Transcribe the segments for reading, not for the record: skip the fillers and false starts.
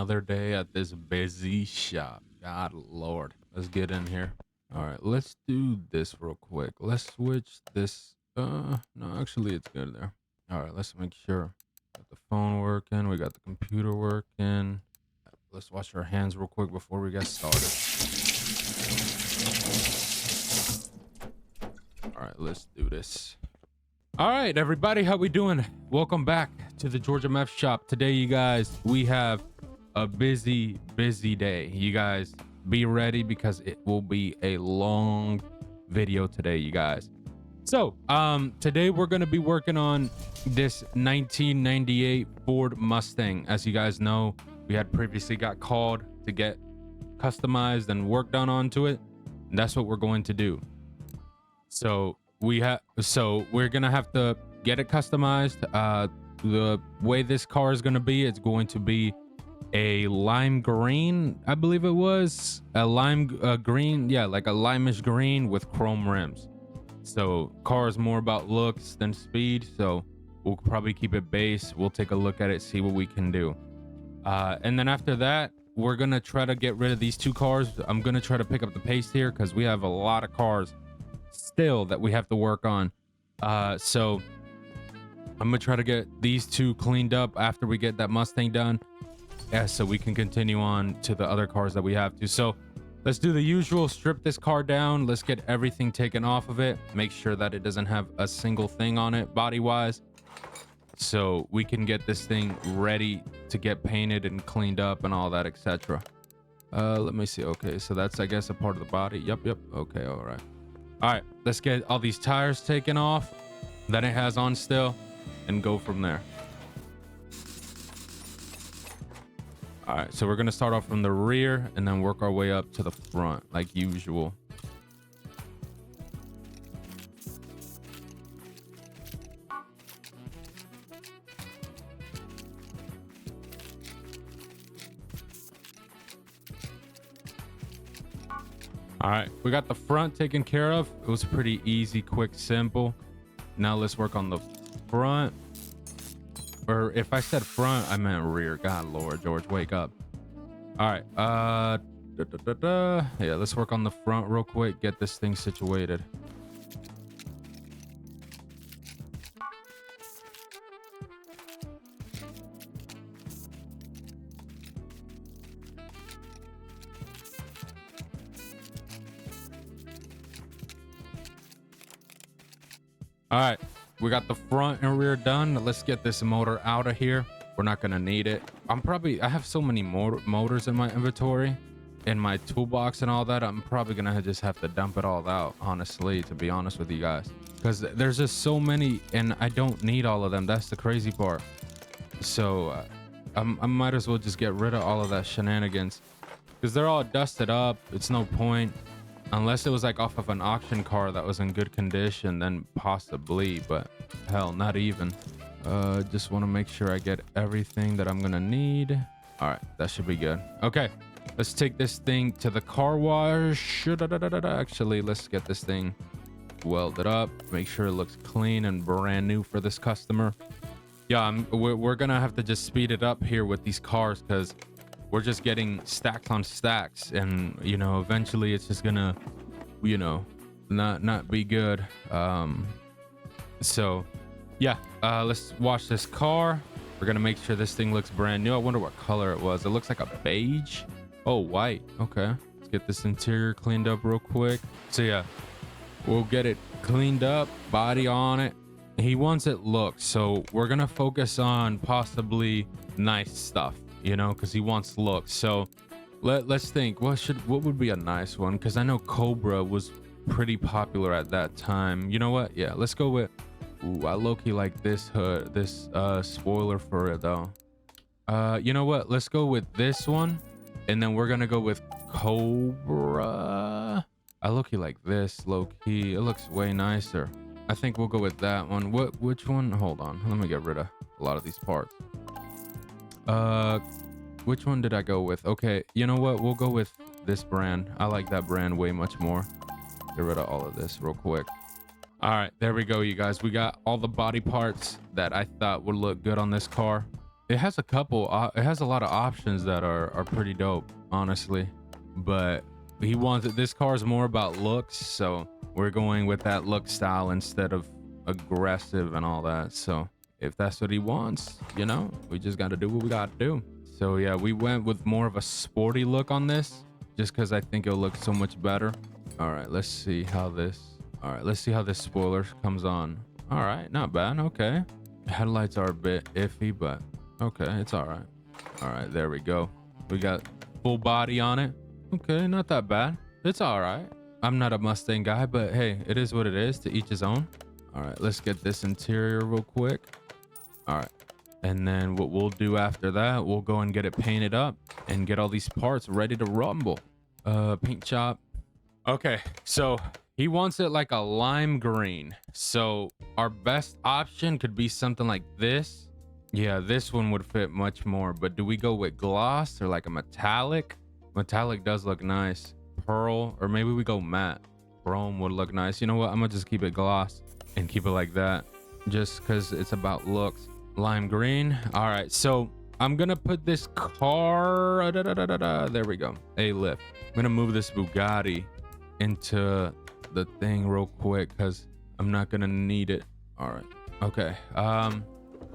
another day at this busy shop. God Lord. Let's get in here. All right, let's do this real quick. Let's switch this. No, actually it's good there. All right, let's make sure. Got the phone working. We got the computer working. Let's wash our hands real quick before we get started. All right, let's do this. All right, everybody, how we doing? Welcome back to the Georgia Meth Shop. Today, you guys, we have a busy day. You guys be ready because it will be a long video today, you guys. So, today we're going to be working on this 1998 Ford Mustang. As you guys know, we had previously got called to get customized and work done onto it. And that's what we're going to do. So we're gonna have to get it customized. The way this car is gonna be, it's going to be a lime green, I believe it was a lime green, yeah, like a limeish green with chrome rims. So car is more about looks than speed, so we'll probably keep it base. We'll take a look at it, see what we can do, and then after that we're gonna try to get rid of these two cars. I'm gonna try to pick up the pace here because we have a lot of cars still that we have to work on. So I'm gonna try to get these two cleaned up after we get that Mustang done, so we can continue on to the other cars that we have to. So let's do the usual, strip this car down, let's get everything taken off of it, make sure that it doesn't have a single thing on it body wise, so we can get this thing ready to get painted and cleaned up and all that, etc. Let me see. Okay, so that's, I guess, a part of the body. Yep. Okay, all right, let's get all these tires taken off that it has on still and go from there. All right, so we're gonna start off from the rear and then work our way up to the front like usual. All right, we got the front taken care of. It was pretty easy, quick, simple. Now let's work on the front. Or if I said front, I meant rear. God Lord, George, wake up. All right, yeah, let's work on the front real quick, get this thing situated. All right, we got the front and rear done. Let's get this motor out of here. We're not gonna need it. I have so many motors in my inventory, in my toolbox and all that. I'm probably gonna just have to dump it all out, honestly, to be honest with you guys, because there's just so many and I don't need all of them. That's the crazy part. So I might as well just get rid of all of that shenanigans because they're all dusted up. It's no point. Unless it was like off of an auction car that was in good condition, then possibly, but hell, not even. Just want to make sure I get everything that I'm gonna need. All right, that should be good. Okay, let's take this thing to the car wash. Actually, let's get this thing welded up, make sure it looks clean and brand new for this customer. Yeah, we're gonna have to just speed it up here with these cars because we're just getting stacks on stacks, and you know, eventually it's just gonna, you know, not be good. So yeah, let's wash this car. We're gonna make sure this thing looks brand new. I wonder what color it was. It looks like a beige. Oh, white. Okay, let's get this interior cleaned up real quick. So yeah, we'll get it cleaned up, body on it. He wants it looked, so we're gonna focus on possibly nice stuff, you know, because he wants looks. So let's think what would be a nice one, because I know Cobra was pretty popular at that time. You know what, yeah, let's go with, ooh, I low-key like this hood, this spoiler for it though. You know what, let's go with this one, and then we're gonna go with Cobra. I low-key like this, low-key, it looks way nicer. I think we'll go with that one. Which one? Hold on, let me get rid of a lot of these parts. Which one did I go with? Okay, you know what, we'll go with this brand. I like that brand way much more. Get rid of all of this real quick. All right, there we go, you guys. We got all the body parts that I thought would look good on this car. it has a couple it has a lot of options that are pretty dope, honestly. But he wants it, this car is more about looks, so we're going with that look style instead of aggressive and all that. So if that's what he wants, you know, we just got to do what we got to do. So yeah, we went with more of a sporty look on this just because I think it'll look so much better. All right, let's see how this spoiler comes on. All right, not bad. Okay, headlights are a bit iffy, but okay, it's all right. All right, there we go. We got full body on it. Okay, not that bad. It's all right. I'm not a Mustang guy, but hey, it is what it is. To each his own. All right, let's get this interior real quick. All right, and then what we'll do after that, we'll go and get it painted up and get all these parts ready to rumble. Paint shop. Okay, so he wants it like a lime green. So our best option could be something like this. Yeah, this one would fit much more. But do we go with gloss or like a metallic? Metallic does look nice. Pearl, or maybe we go matte. Chrome would look nice. You know what? I'm gonna just keep it gloss and keep it like that, just because it's about looks. Lime green. All right, so I'm gonna put this car. There we go. A lift. I'm gonna move this Bugatti into the thing real quick because I'm not gonna need it. All right. Okay.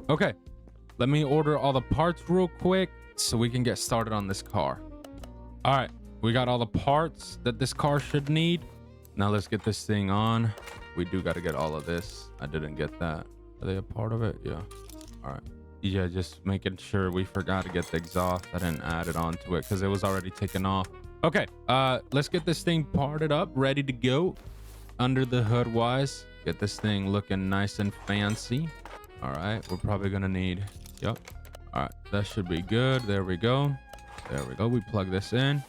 Okay. Let me order all the parts real quick so we can get started on this car. All right. We got all the parts that this car should need. Now let's get this thing on. We do got to get all of this. I didn't get that. Are they a part of it? Yeah. All right. Yeah, just making sure we forgot to get the exhaust. I didn't add it onto it because it was already taken off. Okay. Let's get this thing parted up, ready to go. Under the hood wise, get this thing looking nice and fancy. All right. We're probably going to need, yep. All right. That should be good. There we go. There we go. We plug this in.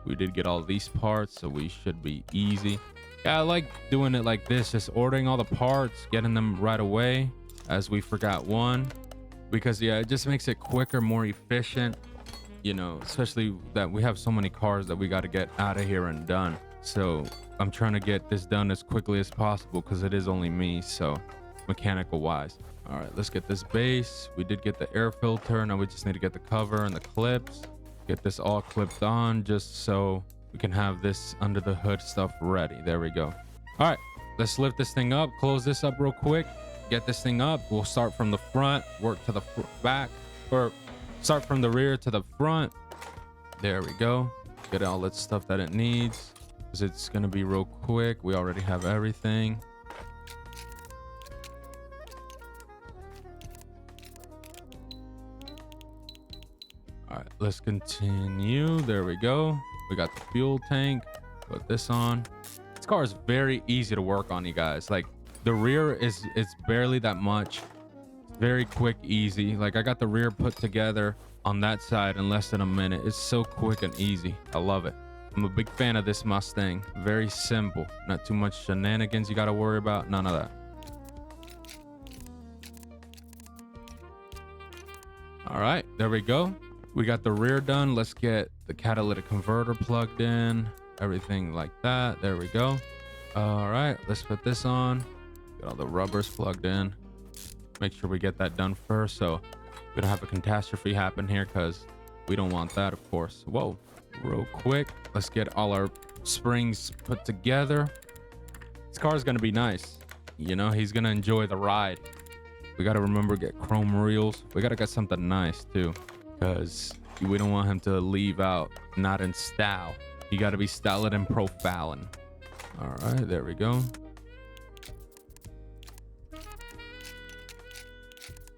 We did get all these parts, so we should be easy. Yeah, I like doing it like this, just ordering all the parts, getting them right away as we forgot one, because yeah, it just makes it quicker, more efficient, you know, especially that we have so many cars that we got to get out of here and done. So I'm trying to get this done as quickly as possible because it is only me, so mechanical wise. All right, let's get this base. We did get the air filter. Now we just need to get the cover and the clips. Get this all clipped on just so we can have this under the hood stuff ready. There we go. All right, let's lift this thing up, close this up real quick, get this thing up. We'll start from the front, work to the back, or start from the rear to the front. There we go. Get all that stuff that it needs because it's going to be real quick. We already have everything. All right, let's continue. There we go. We got the fuel tank. Put this on. This car is very easy to work on, you guys. Like the rear it's barely that much. Very quick, easy. Like I got the rear put together on that side in less than a minute. It's so quick and easy. I love it. I'm a big fan of this Mustang. Very simple. Not too much shenanigans you got to worry about. None of that. All right, there we go. We got the rear done. Let's get the catalytic converter plugged in, everything like that. There we go. All right, let's put this on. Get all the rubbers plugged in. Make sure we get that done first so we don't have a catastrophe happen here because we don't want that, of course. Whoa, real quick. Let's get all our springs put together. This car is going to be nice. You know, he's going to enjoy the ride. We got to remember to get chrome wheels. We got to get something nice too, because we don't want him to leave out not in style. You got to be styled and profiling. All right, there we go.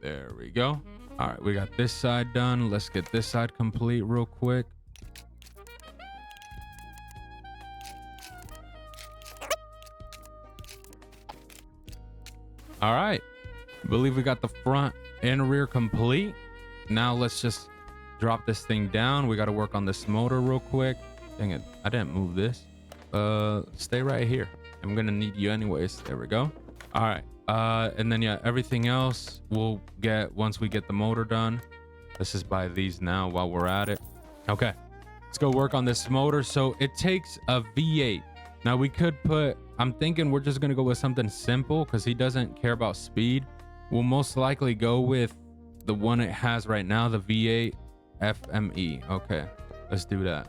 There we go. All right, we got this side done. Let's get this side complete real quick. All right, I believe we got the front and rear complete. Now let's just drop this thing down. We got to work on this motor real quick. Dang it, I didn't move this. Stay right here. I'm gonna need you anyways. There we go. All right, and then yeah, everything else we'll get once we get the motor done. Let's just buy these now while we're at it. Okay, let's go work on this motor. So it takes a V8. Now we could put, I'm thinking we're just gonna go with something simple because he doesn't care about speed. We'll most likely go with the one it has right now, the V8 FME. Okay, let's do that.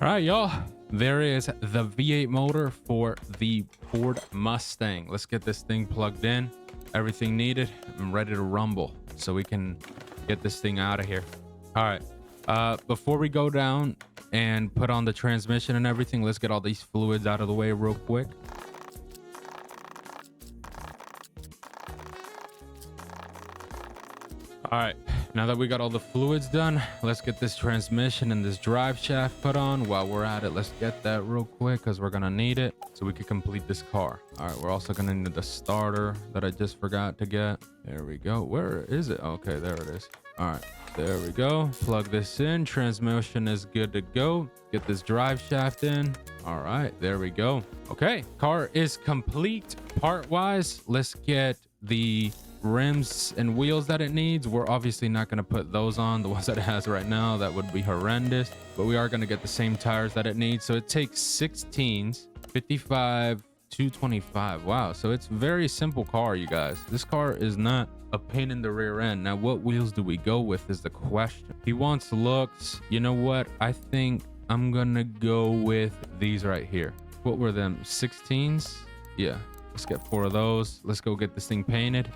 All right, y'all, there is the V8 motor for the Ford Mustang. Let's get this thing plugged in, everything needed. I'm ready to rumble so we can get this thing out of here. All right, before we go down and put on the transmission and everything, let's get all these fluids out of the way real quick. All right, now that we got all the fluids done, let's get this transmission and this drive shaft put on. While we're at it, let's get that real quick because we're gonna need it so we can complete this car. All right, we're also gonna need the starter that I just forgot to get. There we go. Where is it? Okay, there it is. All right, there we go. Plug this in. Transmission is good to go. Get this drive shaft in. All right, there we go. Okay, car is complete part wise. Let's get the rims and wheels that it needs. We're obviously not going to put those on, the ones that it has right now. That would be horrendous, but we are going to get the same tires that it needs. So it takes 16s, 55, 225. Wow, so it's very simple car, you guys. This car is not a pain in the rear end. Now, what wheels do we go with is the question. He wants looks. You know what? I think I'm gonna go with these right here. What were them? 16s? Yeah, let's get 4 of those. Let's go get this thing painted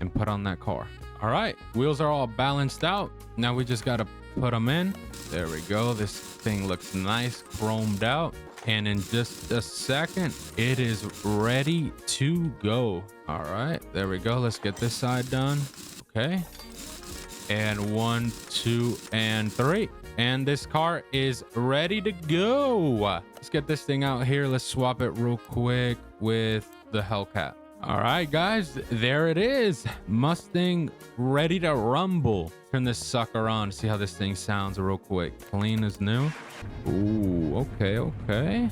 and put on that car. All right, wheels are all balanced out. Now we just gotta put them in. There we go. This thing looks nice, chromed out. And in just a second, it is ready to go. All right, there we go. Let's get this side done. Okay. And 1, 2, and 3. And this car is ready to go. Let's get this thing out here. Let's swap it real quick with the Hellcat. All right, guys, there it is. Mustang ready to rumble. Turn this sucker on, see how this thing sounds real quick. Clean as new. Ooh, okay.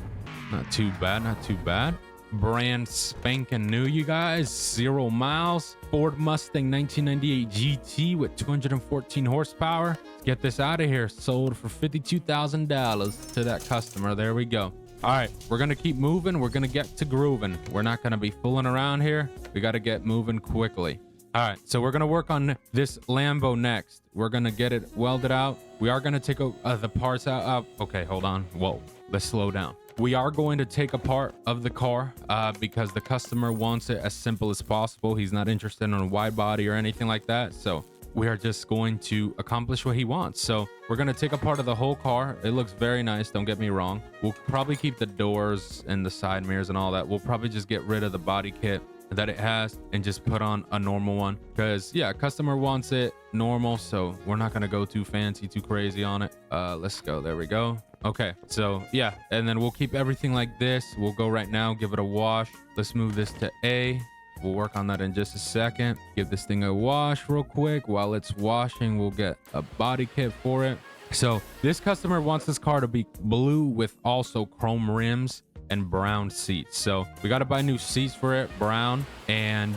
Not too bad, not too bad. Brand spanking new, you guys. 0 miles. Ford Mustang 1998 GT with 214 horsepower. Get this out of here. Sold for $52,000 to that customer. There we go. All right, we're gonna keep moving. We're gonna get to grooving. We're not gonna be fooling around here. We got to get moving quickly. All right, so we're gonna work on this Lambo next. We're gonna get it welded out. We are gonna take the parts out. Okay, hold on. Whoa, let's slow down. We are going to take a part of the car because the customer wants it as simple as possible. He's not interested in a wide body or anything like that. So we are just going to accomplish what he wants. So we're going to take a part of the whole car. It looks very nice. Don't get me wrong. We'll probably keep the doors and the side mirrors and all that. We'll probably just get rid of the body kit that it has and just put on a normal one because yeah, customer wants it normal. So we're not going to go too fancy, too crazy on it. Let's go. There we go. Okay, so yeah, and then we'll keep everything like this. We'll go right now, give it a wash. Let's move this to A. We'll work on that in just a second. Give this thing a wash real quick. While it's washing, we'll get a body kit for it. So this customer wants this car to be blue with also chrome rims and brown seats. So we got to buy new seats for it, brown and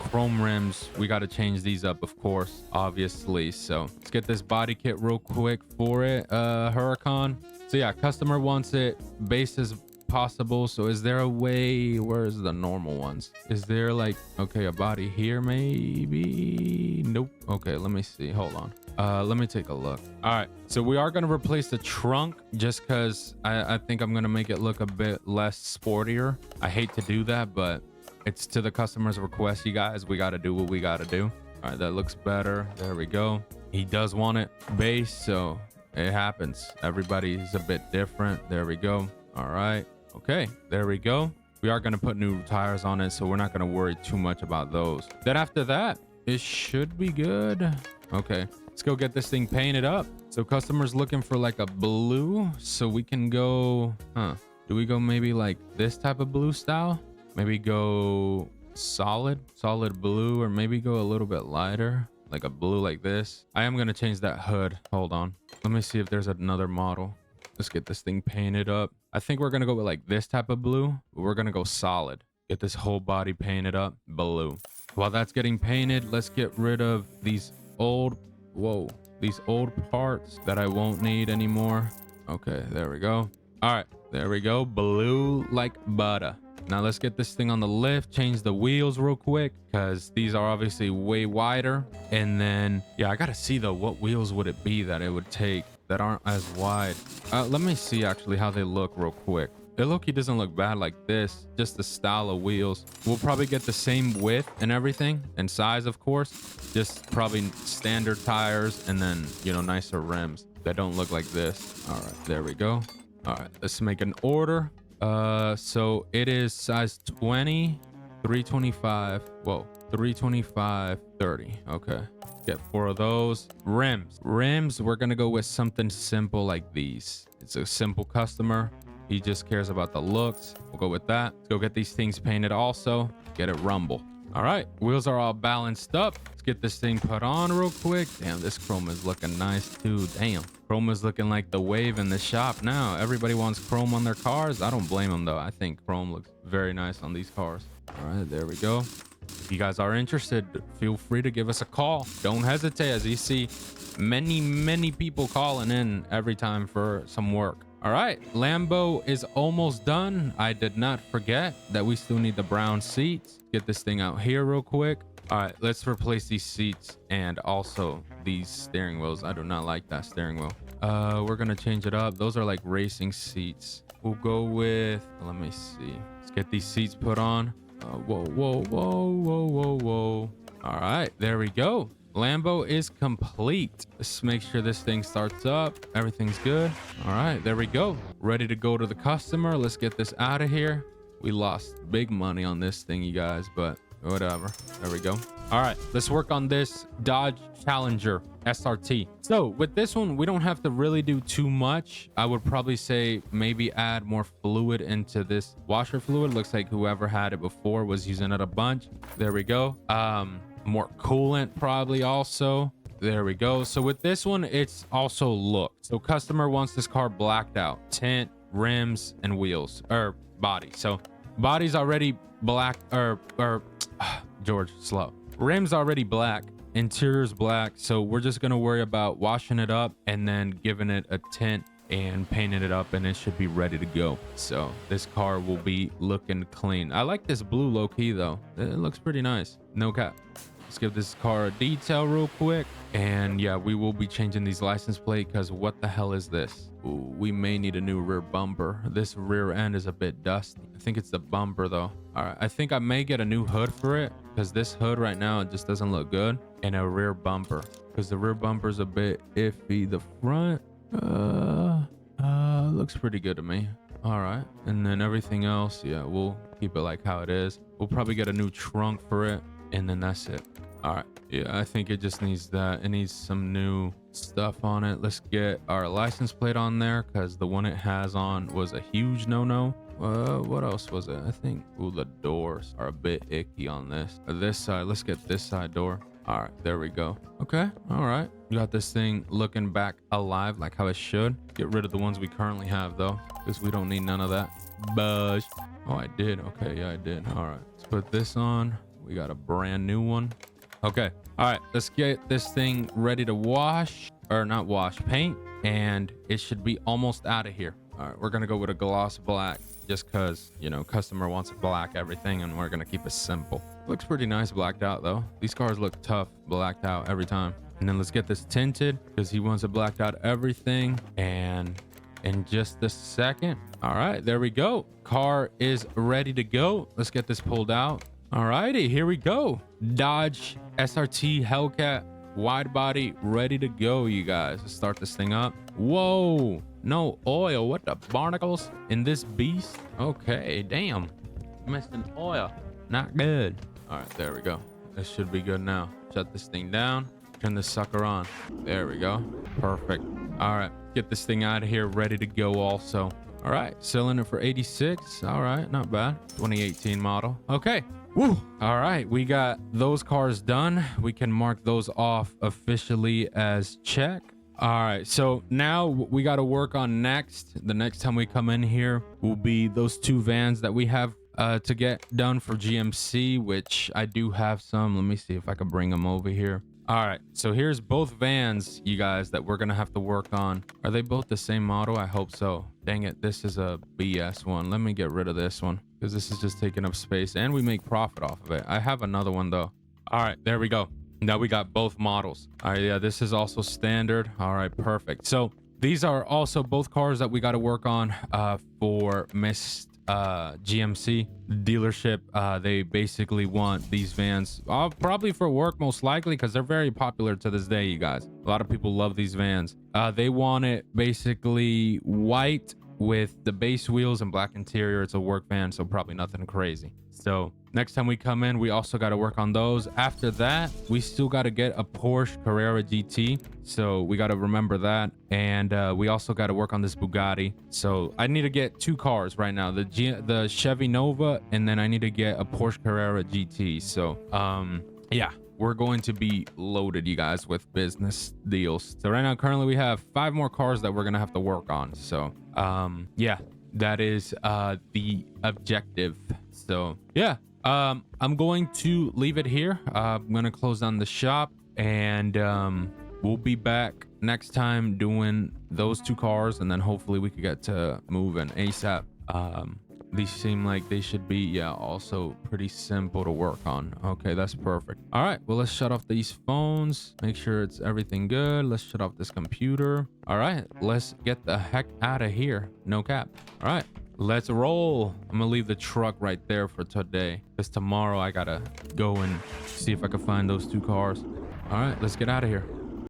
chrome rims, we got to change these up, of course, obviously. So let's get this body kit real quick for it. Huracan. So yeah, customer wants it base as possible. So is there a way, where's the normal ones? Is there like, okay, a body here maybe? Nope. Okay, let me see, hold on. Let me take a look. All right, so we are going to replace the trunk just because I think I'm going to make it look a bit less sportier. I hate to do that, but it's to the customer's request, you guys. We got to do what we got to do. All right, that looks better. There we go. He does want it base, so it happens. Everybody's a bit different. There we go. All right. Okay, there we go. We are going to put new tires on it, so we're not going to worry too much about those. Then after that, it should be good. Okay, let's go get this thing painted up. So customer's looking for like a blue, so we can go, do we go maybe like this type of blue style? Maybe go solid blue, or maybe go a little bit lighter, like a blue like this. I am going to change that hood. Hold on. Let me see if there's another model. Let's get this thing painted up. I think we're going to go with like this type of blue. We're going to go solid. Get this whole body painted up blue. While that's getting painted, let's get rid of these old, these old parts that I won't need anymore. Okay, there we go. All right, there we go. Blue like butter. Now let's get this thing on the lift, change the wheels real quick because these are obviously way wider. And then, yeah, I got to see though, what wheels would it be that it would take that aren't as wide? Let me see actually how they look real quick. He doesn't look bad like this, just the style of wheels. We'll probably get the same width and everything and size, of course, just probably standard tires and then, you know, nicer rims that don't look like this. All right, there we go. All right, let's make an order. So it is size 20, 325, 325, 30. Okay, get 4 of those. Rims, we're gonna go with something simple like these. It's a simple customer. He just cares about the looks. We'll go with that. Let's go get these things painted also. Get it rumble. All right, wheels are all balanced up. Let's get this thing put on real quick. Damn, this chrome is looking nice too. Damn, chrome is looking like the wave in the shop now. Everybody wants chrome on their cars. I don't blame them though. I think chrome looks very nice on these cars. All right, there we go. If you guys are interested, feel free to give us a call. Don't hesitate, as you see many people calling in every time for some work. All right, Lambo is almost done. I did not forget that we still need the brown seats. Get this thing out here real quick. All right, let's replace these seats and also these steering wheels. I do not like that steering wheel. We're gonna change it up. Those are like racing seats. We'll go with, let me see. Let's get these seats put on. Whoa. All right, there we go. Lambo is complete. Let's make sure this thing starts up. Everything's good. All right, there we go. Ready to go to the customer. Let's get this out of here. We lost big money on this thing, you guys, but whatever. There we go. All right, let's work on this Dodge Challenger SRT. So with this one, we don't have to really do too much. I would probably say maybe add more fluid into this washer fluid. Looks like whoever had it before was using it a bunch. There we go. More coolant probably also. There we go. So with this one, it's also look. So customer wants this car blacked out, tint, rims, and wheels, or body. So body's already black, George, slow. Rims already black, interior's black. So we're just gonna worry about washing it up and then giving it a tint and painting it up, and it should be ready to go. So this car will be looking clean. I like this blue low key though. It looks pretty nice. No cap. Let's give this car a detail real quick. And yeah, we will be changing these license plate because what the hell is this? Ooh, we may need a new rear bumper. This rear end is a bit dusty. I think it's the bumper though. All right, I think I may get a new hood for it because this hood right now, it just doesn't look good. And a rear bumper because the rear bumper is a bit iffy. The front, looks pretty good to me. All right, and then everything else, yeah, we'll keep it like how it is. We'll probably get a new trunk for it, and then that's it. All right, yeah, I think it just needs that. It needs some new stuff on it. Let's get our license plate on there because the one it has on was a huge no-no. What else was it? I think, ooh, the doors are a bit icky on this. This side, let's get this side door. All right, there we go. Okay, all right. You got this thing looking back alive like how it should. Get rid of the ones we currently have though, because we don't need none of that. Buzz. Oh, I did. Okay, yeah, I did. All right, let's put this on. We got a brand new one. Okay. All right. Let's get this thing ready to wash, or not wash, paint. And it should be almost out of here. All right. We're going to go with a gloss black just because, you know, customer wants black everything, and we're going to keep it simple. Looks pretty nice blacked out though. These cars look tough blacked out every time. And then let's get this tinted because he wants it blacked out everything. And in just a second. All right, there we go. Car is ready to go. Let's get this pulled out. All righty, here we go. Dodge SRT Hellcat wide body ready to go, you guys. Let's start this thing up. Whoa, no oil. What the barnacles in this beast? Okay, damn. Missing oil. Not good. All right, there we go. This should be good now. Shut this thing down. Turn this sucker on. There we go. Perfect. All right, get this thing out of here, ready to go also. All right, selling it for 86. All right, not bad. 2018 model. Okay. Woo. All right, we got those cars done. We can mark those off officially as check. All right, so now we got to work on next. The next time we come in here will be those two vans that we have to get done for GMC, which I do have some. Let me see if I can bring them over here. All right, so here's both vans, you guys, that we're gonna have to work on. Are they both the same model? I hope so. Dang it, this is a BS one. Let me get rid of this one because this is just taking up space and we make profit off of it. I have another one though. All right, there we go. Now we got both models. All right, yeah, this is also standard. All right, perfect. So these are also both cars that we got to work on for GMC dealership. They basically want these vans probably for work, most likely, because they're very popular to this day, you guys. A lot of people love these vans. They want it basically white with the base wheels and black interior. It's a work van, so probably nothing crazy. So next time we come in, we also got to work on those. After that, we still got to get a Porsche Carrera GT, so we got to remember that. And we also got to work on this Bugatti. So I need to get two cars right now, the Chevy Nova, and then I need to get a Porsche Carrera GT. So yeah, we're going to be loaded, you guys, with business deals. So right now, currently we have 5 more cars that we're gonna have to work on. So yeah, that is the objective. So yeah, I'm going to leave it here. I'm gonna close down the shop, and we'll be back next time doing those 2 cars, and then hopefully we could get to moving ASAP. These seem like they should be, yeah, also pretty simple to work on. Okay, that's perfect. All right, well, let's shut off these phones, make sure it's everything good. Let's shut off this computer. All right, let's get the heck out of here. No cap. All right, let's roll. I'm gonna leave the truck right there for today, because tomorrow I gotta go and see if I can find those 2 cars. All right, let's get out of here.